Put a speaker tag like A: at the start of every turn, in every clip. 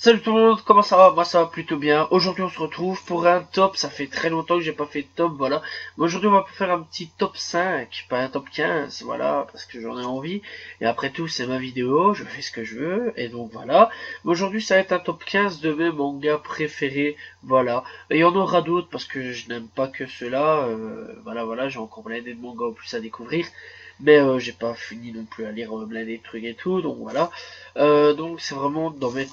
A: Salut tout le monde, comment ça va? Moi ça va plutôt bien. Aujourd'hui on se retrouve pour un top, ça fait très longtemps que j'ai pas fait de top, voilà. Mais aujourd'hui on va faire un petit top 5, pas un top 15, voilà, parce que j'en ai envie. Et après tout c'est ma vidéo, je fais ce que je veux, et donc voilà. Mais aujourd'hui ça va être un top 15 de mes mangas préférés, voilà. Et il y en aura d'autres parce que je n'aime pas que ceux-là, voilà, j'ai encore plein de mangas en plus à découvrir. Mais j'ai pas fini non plus à lire plein des trucs et tout, donc voilà. Donc c'est vraiment dans mes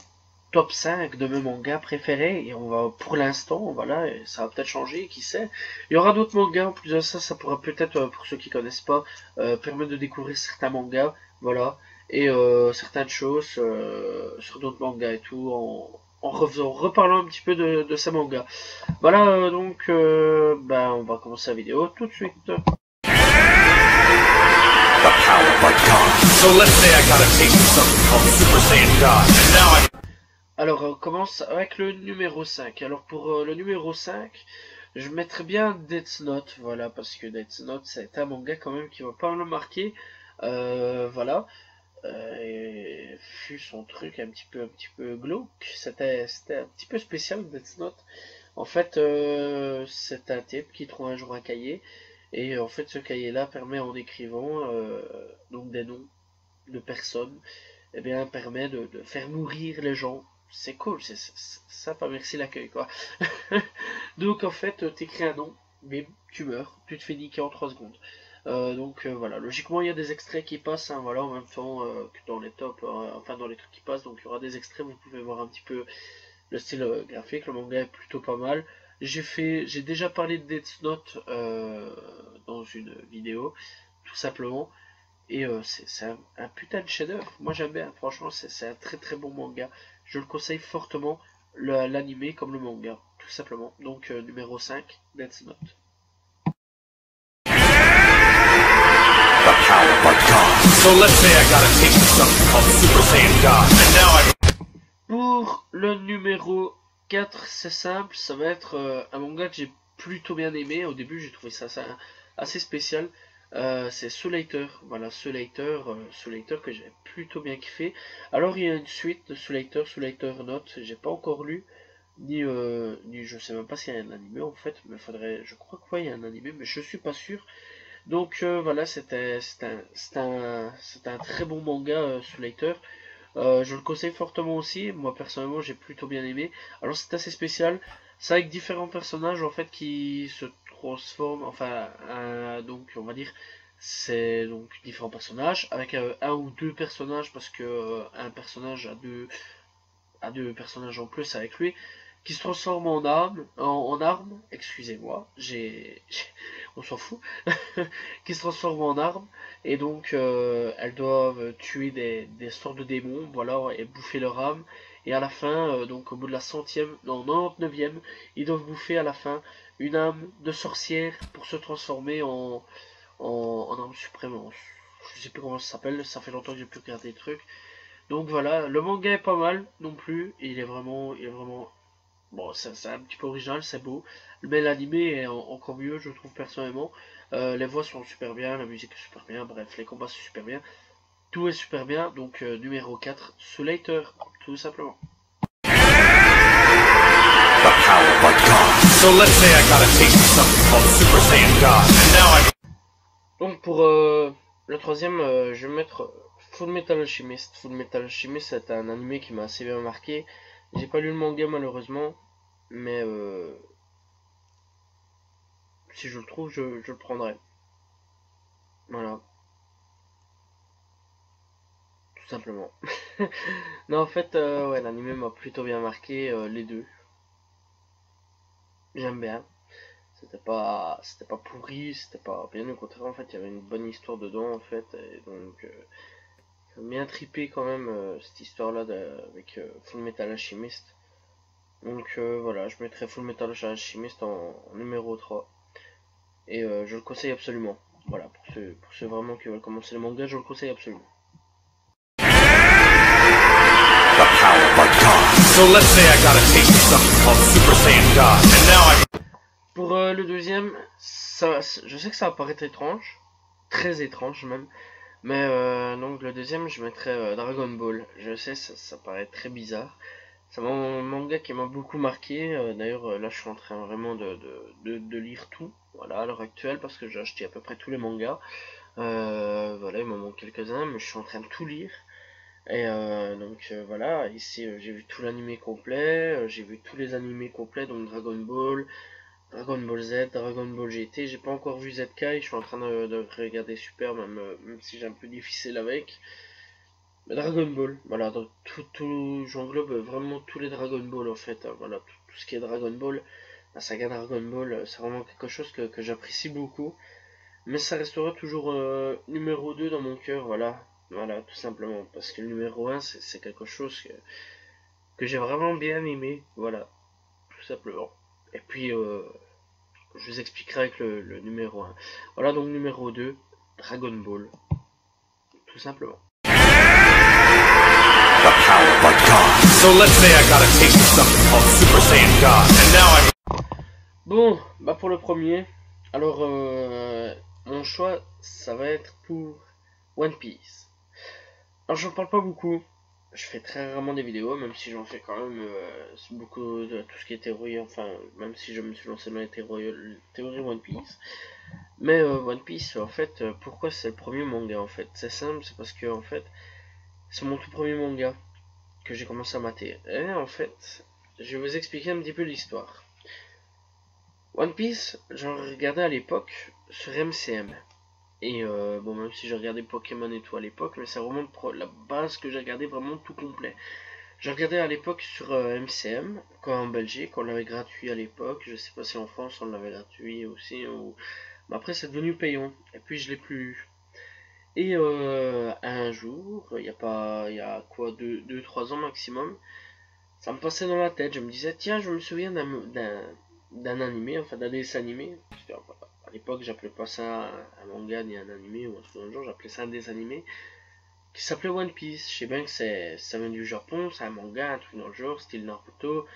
A: top 5 de mes mangas préférés et on va pour l'instant voilà, et ça va peut-être changer, qui sait. Il y aura d'autres mangas en plus de ça, ça pourra peut-être pour ceux qui connaissent pas permettre de découvrir certains mangas, voilà, et certaines choses sur d'autres mangas et tout en reparlant un petit peu de ces mangas. Voilà, donc ben on va commencer la vidéo tout de suite. Alors, on commence avec le numéro 5. Alors, pour le numéro 5, je mettrais bien Death Note, voilà, parce que Death Note, c'est un manga quand même qui va pas me marquer, voilà, et fut son truc un petit peu glauque, c'était un petit peu spécial, Death Note. En fait, c'est un type qui trouve un jour un cahier, et en fait, ce cahier-là permet en écrivant, donc des noms de personnes, eh bien, permet de faire mourir les gens. C'est cool, c'est ça, pas merci l'accueil, quoi. Donc, en fait, t'écris un nom, mais tu meurs, tu te fais niquer en 3 secondes. Donc, voilà, logiquement, il y a des extraits qui passent, hein, voilà, en même temps que dans les tops, enfin, dans les trucs qui passent, donc il y aura des extraits, vous pouvez voir un petit peu le style graphique, le manga est plutôt pas mal. J'ai déjà parlé de Death Note dans une vidéo, tout simplement. Et c'est un putain de chef-d'œuvre. Moi j'aime bien, franchement, c'est un très très bon manga. Je le conseille fortement, l'anime comme le manga, tout simplement. Donc numéro 5, Death Note. Pour le numéro 4, c'est simple, ça va être un manga que j'ai plutôt bien aimé. Au début, j'ai trouvé ça assez spécial. C'est Soul Eater, voilà, Soul Eater que j'ai plutôt bien kiffé. Alors il y a une suite de Soul Eater Note, j'ai pas encore lu, ni je sais même pas s'il y a un animé en fait, mais faudrait, je crois qu'il y a un animé, mais je suis pas sûr. Donc voilà, c'est un très bon manga, Soul Eater. Je le conseille fortement aussi. Moi personnellement j'ai plutôt bien aimé. Alors c'est assez spécial. C'est avec différents personnages en fait qui se transforment. Enfin donc on va dire c'est donc différents personnages avec un ou deux personnages parce que un personnage a deux personnages en plus avec lui qui se transforment en armes, excusez-moi, on s'en fout, qui se transforment en armes, et donc elles doivent tuer des sortes de démons, voilà, et bouffer leur âme, et à la fin, donc au bout de la centième, non, 99e, ils doivent bouffer à la fin une âme de sorcière pour se transformer en arme suprême, je sais plus comment ça s'appelle, ça fait longtemps que j'ai plus regardé les trucs. Donc voilà, le manga est pas mal non plus, il est vraiment bon, c'est un petit peu original, c'est beau, mais l'animé est encore mieux, je trouve personnellement. Les voix sont super bien, la musique est super bien, bref, les combats sont super bien, tout est super bien. Donc numéro 4, Soul Eater, tout simplement. Donc pour le troisième, je vais mettre Full Metal Alchemist. Full Metal Alchemist, c'est un animé qui m'a assez bien marqué. J'ai pas lu le manga malheureusement, mais si je le trouve, je le prendrai. Voilà, tout simplement. Non, en fait, ouais, l'anime m'a plutôt bien marqué, les deux. J'aime bien. C'était pas pourri, c'était pas bien au contraire. En fait, il y avait une bonne histoire dedans, en fait, et donc ça m'a bien trippé quand même cette histoire-là avec Full Metal Alchemist. Donc voilà, je mettrai Full Metal Alchemist en numéro 3. Et je le conseille absolument. Voilà, pour ceux vraiment qui veulent commencer le manga, je le conseille absolument. Pour le deuxième, je sais que ça va paraître étrange, très étrange même, mais donc le deuxième, je mettrais Dragon Ball. Je sais, ça paraît très bizarre, C'est un manga qui m'a beaucoup marqué. D'ailleurs, là, je suis en train vraiment de lire tout, voilà, à l'heure actuelle, parce que j'ai acheté à peu près tous les mangas. Voilà, il m'en manque quelques-uns, mais je suis en train de tout lire. Et donc voilà, ici j'ai vu tout l'animé complet, j'ai vu tous les animés complets, donc Dragon Ball, Dragon Ball Z, Dragon Ball GT. J'ai pas encore vu ZK, je suis en train de regarder Super, même si j'ai un peu difficile avec. Mais Dragon Ball, voilà, donc j'englobe vraiment tous les Dragon Ball en fait, hein, voilà, tout ce qui est Dragon Ball, la saga Dragon Ball, c'est vraiment quelque chose que j'apprécie beaucoup. Mais ça restera toujours numéro 2 dans mon cœur, voilà, voilà, tout simplement, parce que le numéro un c'est quelque chose que j'ai vraiment bien aimé, voilà, tout simplement. Et puis, je vous expliquerai avec le numéro un. Voilà, donc numéro 2 Dragon Ball, tout simplement.
B: The power of a god. So let's say I got a taste of something called Super Saiyan God, and now I'm...
A: Bon, bah pour le premier, alors mon choix, ça va être pour One Piece. Alors j'en parle pas beaucoup, je fais très rarement des vidéos, même si j'en fais quand même beaucoup de tout ce qui est théorie, enfin, même si je me suis lancé dans les théories One Piece. Mais One Piece, en fait, pourquoi c'est le premier manga en fait? C'est simple, c'est parce que en fait, c'est mon tout premier manga que j'ai commencé à mater. Et en fait, je vais vous expliquer un petit peu l'histoire. One Piece, j'en regardais à l'époque sur MCM. Et bon, même si j'ai regardé Pokémon et tout à l'époque, mais c'est vraiment la base que j'ai regardé vraiment tout complet. J'ai regardé à l'époque sur MCM, quand en Belgique, on l'avait gratuit à l'époque. Je sais pas si en France on l'avait gratuit aussi. Mais après, c'est devenu payant. Et puis je l'ai plus eu. Et un jour, il y a quoi, 3 ans maximum, ça me passait dans la tête. Je me disais, tiens, je me souviens d'un animé, enfin d'un dessin animé. À l'époque, j'appelais pas ça un manga ni un animé ou un truc dans le genre, j'appelais ça un dessin animé qui s'appelait One Piece. Je sais bien que ça vient du Japon, c'est un manga, un truc dans le genre, style Naruto.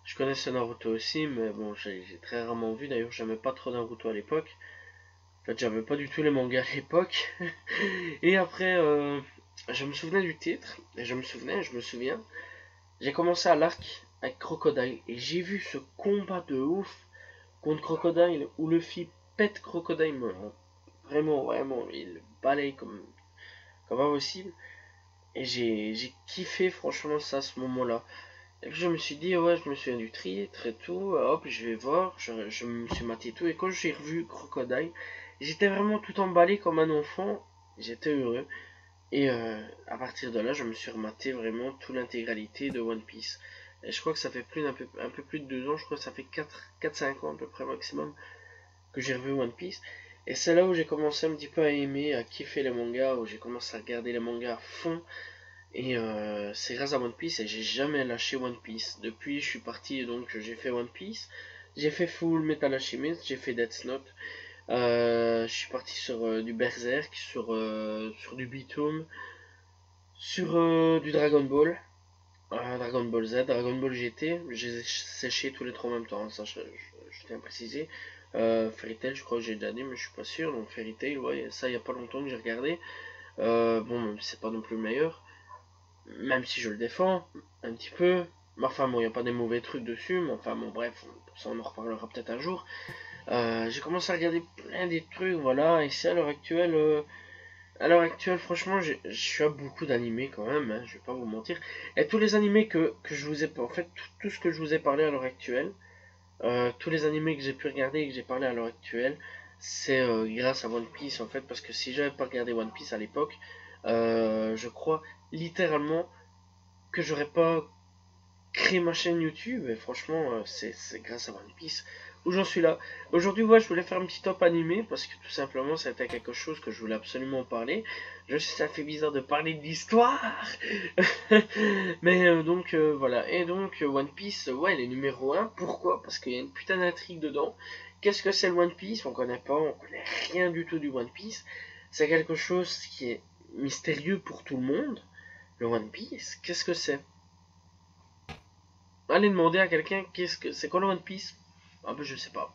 A: Je connaissais Naruto aussi, mais bon, j'ai très rarement vu. D'ailleurs, j'aimais pas trop Naruto à l'époque. En fait, j'avais pas du tout les mangas à l'époque. Et après, je me souvenais du titre, et je me souviens, j'ai commencé à l'arc avec Crocodile, et j'ai vu ce combat de ouf contre Crocodile, où Luffy pète Crocodile, vraiment, vraiment, il balaye comme impossible, et j'ai kiffé franchement ça à ce moment-là. Et puis je me suis dit, ouais, je me souviens du titre et tout, hop, je vais voir, je me suis maté tout, et quand j'ai revu Crocodile, j'étais vraiment tout emballé comme un enfant, j'étais heureux. Et à partir de là, je me suis rematé vraiment toute l'intégralité de One Piece. Et je crois que ça fait un peu plus de 2 ans, je crois que ça fait 4-5 ans à peu près maximum que j'ai revu One Piece. Et c'est là où j'ai commencé un petit peu à aimer, à kiffer les mangas, où j'ai commencé à regarder les mangas à fond. Et c'est grâce à One Piece et j'ai jamais lâché One Piece. Depuis, je suis parti, donc j'ai fait One Piece, j'ai fait Full Metal Alchemist, j'ai fait Death Note. Je suis parti sur du Berserk, sur du Beatum, sur du Dragon Ball, Dragon Ball Z, Dragon Ball GT. J'ai séché tous les trois en même temps, hein, ça je tiens à préciser. Fairy Tail, je crois que j'ai déjà dit, mais je suis pas sûr. Donc Fairy Tail, ouais, ça il y a pas longtemps que j'ai regardé. Bon, c'est pas non plus le meilleur, même si je le défends un petit peu. Enfin bon, il n'y a pas des mauvais trucs dessus, mais enfin bon, bref, ça on en reparlera peut-être un jour. J'ai commencé à regarder plein des trucs, voilà, et c'est à l'heure actuelle, franchement, je suis à beaucoup d'animés quand même, hein, je vais pas vous mentir. Et tous les animés que je vous ai, en fait, tout ce que je vous ai parlé à l'heure actuelle, tous les animés que j'ai pu regarder et que j'ai parlé à l'heure actuelle, c'est grâce à One Piece en fait, parce que si j'avais pas regardé One Piece à l'époque, je crois littéralement que j'aurais pas créé ma chaîne YouTube, et franchement, c'est grâce à One Piece où j'en suis là. Aujourd'hui, ouais, je voulais faire un petit top animé parce que tout simplement, c'était quelque chose que je voulais absolument parler. Je sais, ça fait bizarre de parler d'histoire, mais donc voilà. Et donc, One Piece, ouais, il est numéro un. Pourquoi? Parce qu'il y a une putain d'intrigue dedans. Qu'est-ce que c'est le One Piece? On connaît pas, on connaît rien du tout du One Piece. C'est quelque chose qui est mystérieux pour tout le monde. Le One Piece, qu'est-ce que c'est? Allez demander à quelqu'un c'est quoi le One Piece. Ah ben je sais pas.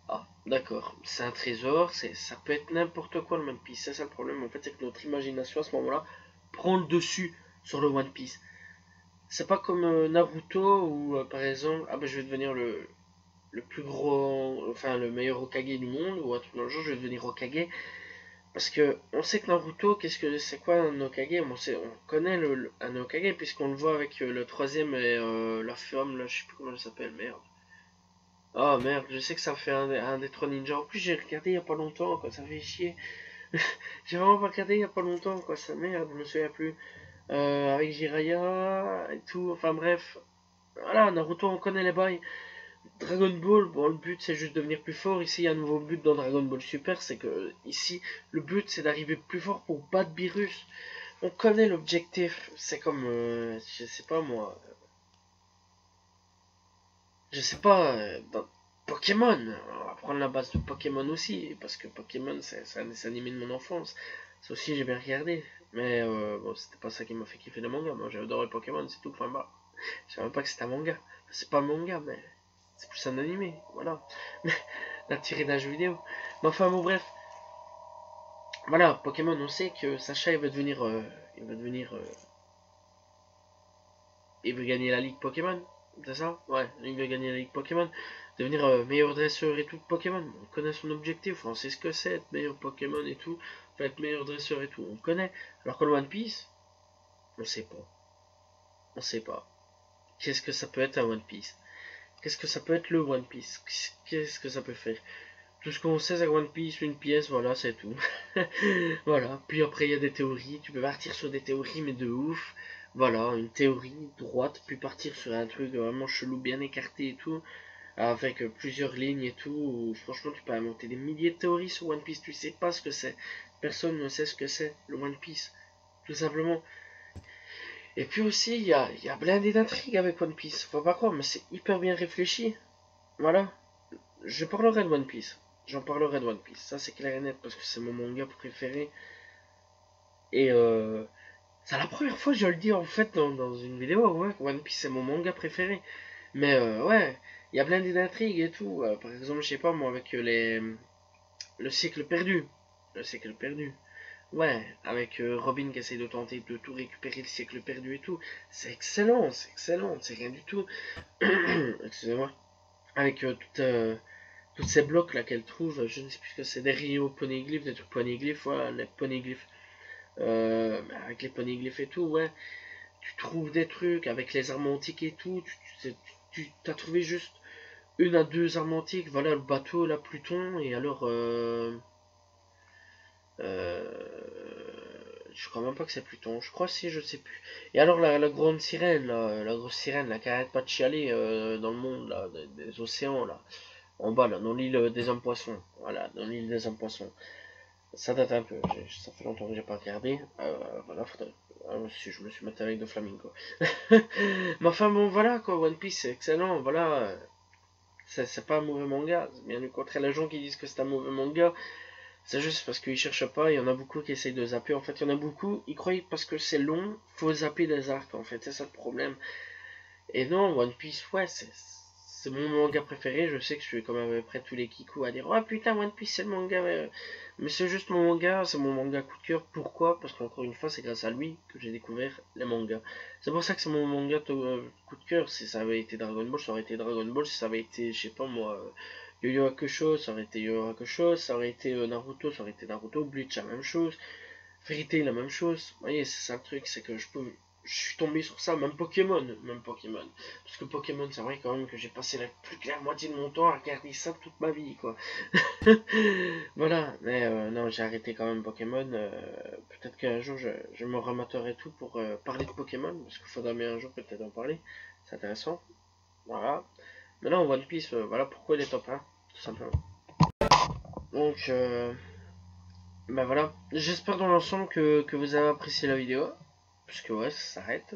A: Ah d'accord, c'est un trésor, ça peut être n'importe quoi le One Piece. C'est ça le problème en fait, c'est que notre imagination à ce moment-là prend le dessus sur le One Piece. C'est pas comme Naruto où par exemple, ah ben je vais devenir le plus gros, enfin le meilleur Hokage du monde, ou un truc dans le genre, je vais devenir Hokage. Parce que on sait que Naruto, qu'est-ce que c'est quoi un Hokage? On connaît un Hokage puisqu'on le voit avec le troisième et la femme, là, je sais plus comment elle s'appelle, merde. Oh merde, je sais que ça fait un des trois ninjas. En plus, j'ai regardé il y a pas longtemps, quoi, ça fait chier. J'ai vraiment pas regardé il y a pas longtemps, quoi, ça merde, je me souviens plus. Avec Jiraiya et tout, enfin bref. Voilà, Naruto, on connaît les bails. Dragon Ball, bon, le but c'est juste de devenir plus fort. Ici, il y a un nouveau but dans Dragon Ball Super, c'est que ici, le but c'est d'arriver plus fort pour battre Beerus. On connaît l'objectif, c'est comme, je sais pas moi, je sais pas, dans Pokémon, on va prendre la base de Pokémon aussi, parce que Pokémon c'est un dessin animé de mon enfance. Ça aussi j'ai bien regardé, mais bon, c'était pas ça qui m'a fait kiffer le manga. Moi j'ai adoré Pokémon, c'est tout, point barre. Je savais même pas que c'était un manga. C'est pas un manga, mais c'est plus un animé, voilà. La tirée d'un jeu vidéo. Mais enfin bon bref, voilà, Pokémon, on sait que Sacha il veut gagner la Ligue Pokémon, c'est ça? Ouais, il veut gagner la Ligue Pokémon, devenir meilleur dresseur et tout de Pokémon. On connaît son objectif, on sait ce que c'est, être meilleur Pokémon et tout, enfin, être meilleur dresseur et tout, on connaît. Alors que le One Piece, on sait pas. On sait pas. Qu'est-ce que ça peut être un One Piece? Qu'est-ce que ça peut être le One Piece? Qu'est-ce que ça peut faire? Tout ce qu'on sait, c'est One Piece, une pièce, voilà, c'est tout. Voilà. Puis après, il y a des théories. Tu peux partir sur des théories, mais de ouf. Voilà, une théorie droite, puis partir sur un truc vraiment chelou, bien écarté et tout, avec plusieurs lignes et tout. Où, franchement, tu peux inventer des milliers de théories sur One Piece. Tu sais pas ce que c'est. Personne ne sait ce que c'est, le One Piece. Tout simplement. Et puis aussi, il y a blindé d'intrigues avec One Piece. Faut pas croire, mais c'est hyper bien réfléchi. Voilà. Je parlerai de One Piece. J'en parlerai de One Piece. Ça, c'est clair et net parce que c'est mon manga préféré. Et c'est la première fois que je le dis en fait dans une vidéo. Ouais, One Piece c'est mon manga préféré. Mais ouais, il y a plein d'intrigues et tout. Par exemple, je sais pas moi, avec le siècle perdu. Le siècle perdu. Ouais, avec Robin qui essaye de tenter de tout récupérer le siècle perdu et tout. C'est excellent, c'est rien du tout. Excusez-moi. Avec toutes ces blocs là qu'elle trouve, je ne sais plus ce que c'est, des Rio poneglyphes, des trucs poneglyphes, voilà, les poneglyphes. Avec les poneglyphes et tout, ouais, tu trouves des trucs avec les armes antiques et tout, tu t'as trouvé juste une à deux armes antiques, voilà, le bateau, la Pluton, et alors, je crois même pas que c'est Pluton, je crois si, je sais plus. Et alors la grande sirène, là, la grosse sirène, là, qui arrête pas de chialer dans le monde, là, des océans, là. En bas, là, dans l'île des hommes poissons. Voilà, dans l'île des hommes poissons. Ça date un peu, ça fait longtemps que j'ai pas regardé. Voilà, faudrait. Ah, si je me suis maté avec de Flamingo. Mais enfin bon, voilà quoi, One Piece c'est excellent, voilà. C'est pas un mauvais manga, bien du contraire, les gens qui disent que c'est un mauvais manga, c'est juste parce qu'ils cherchent pas, il y en a beaucoup qui essayent de zapper, en fait il y en a beaucoup, ils croient parce que c'est long, faut zapper des arcs en fait, c'est ça le problème. Et non, One Piece, ouais, c'est mon manga préféré. Je sais que je suis quand même à peu près tous les kikus à dire oh putain, One Piece c'est le manga. Mais c'est juste mon manga, c'est mon manga coup de cœur. Pourquoi? Parce qu'encore une fois, c'est grâce à lui que j'ai découvert les mangas. C'est pour ça que c'est mon manga coup de cœur. Si ça avait été Dragon Ball, ça aurait été Dragon Ball. Si ça avait été, je sais pas moi, Yu Yu Hakusho, ça aurait été Yu Yu Hakusho. Ça aurait été Naruto, ça aurait été Naruto. Bleach, la même chose. Fairy Tail, la même chose. Vous voyez, c'est ça le truc, c'est que je suis tombé sur ça, même Pokémon, parce que Pokémon, c'est vrai quand même que j'ai passé la plus claire moitié de mon temps à regarder ça toute ma vie, quoi. Voilà, mais non, j'ai arrêté quand même Pokémon. Peut-être qu'un jour, je me rematerai tout pour parler de Pokémon, parce qu'il faudra bien un jour peut-être en parler. C'est intéressant. Voilà. Maintenant, One Piece, voilà pourquoi il est top 1, tout simplement. Donc, ben voilà. J'espère dans l'ensemble que vous avez apprécié la vidéo. Puisque ouais, ça s'arrête.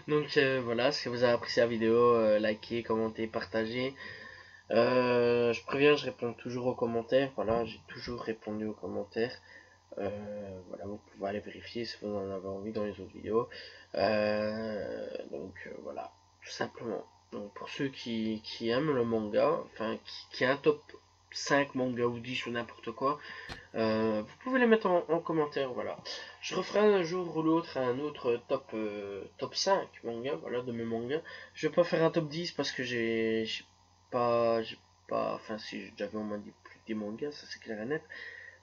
A: Donc voilà, si vous avez apprécié la vidéo, likez, commentez, partagez. Je préviens, je réponds toujours aux commentaires. Voilà, j'ai toujours répondu aux commentaires. Voilà, vous pouvez aller vérifier si vous en avez envie dans les autres vidéos. Donc voilà, tout simplement. Donc pour ceux qui aiment le manga, enfin qui a un top 5 mangas ou 10 ou n'importe quoi, vous pouvez les mettre en commentaire, voilà. Je referai un jour ou l'autre un autre top 5 manga, voilà, de mes mangas. Je vais pas faire un top 10 parce que j'ai pas, enfin si j'avais au moins dit plus des mangas, ça c'est clair et net,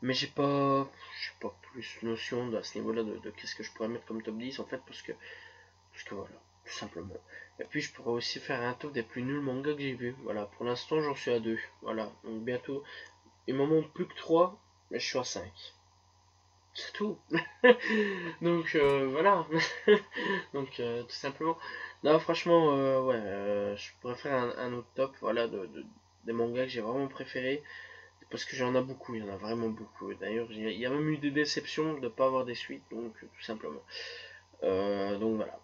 A: mais j'ai pas plus notion à ce niveau-là de qu'est-ce que je pourrais mettre comme top 10 en fait, parce que voilà, tout simplement. Et puis je pourrais aussi faire un top des plus nuls mangas que j'ai vus, voilà. Pour l'instant j'en suis à 2, voilà, donc bientôt, il m'en manque plus que 3, mais je suis à 5. C'est tout. Donc voilà. Donc tout simplement. Non, franchement, ouais, je pourrais faire un autre top, voilà, des mangas que j'ai vraiment préférés. Parce que j'en ai beaucoup, il y en a vraiment beaucoup. D'ailleurs, il y a même eu des déceptions de ne pas avoir des suites, donc tout simplement. Donc voilà.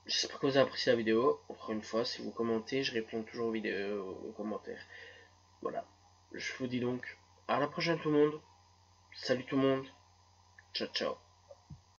A: J'espère que vous avez apprécié la vidéo. Encore une fois, si vous commentez, je réponds toujours aux vidéos, aux commentaires. Voilà. Je vous dis donc à la prochaine tout le monde. Salut tout le monde. Ciao ciao.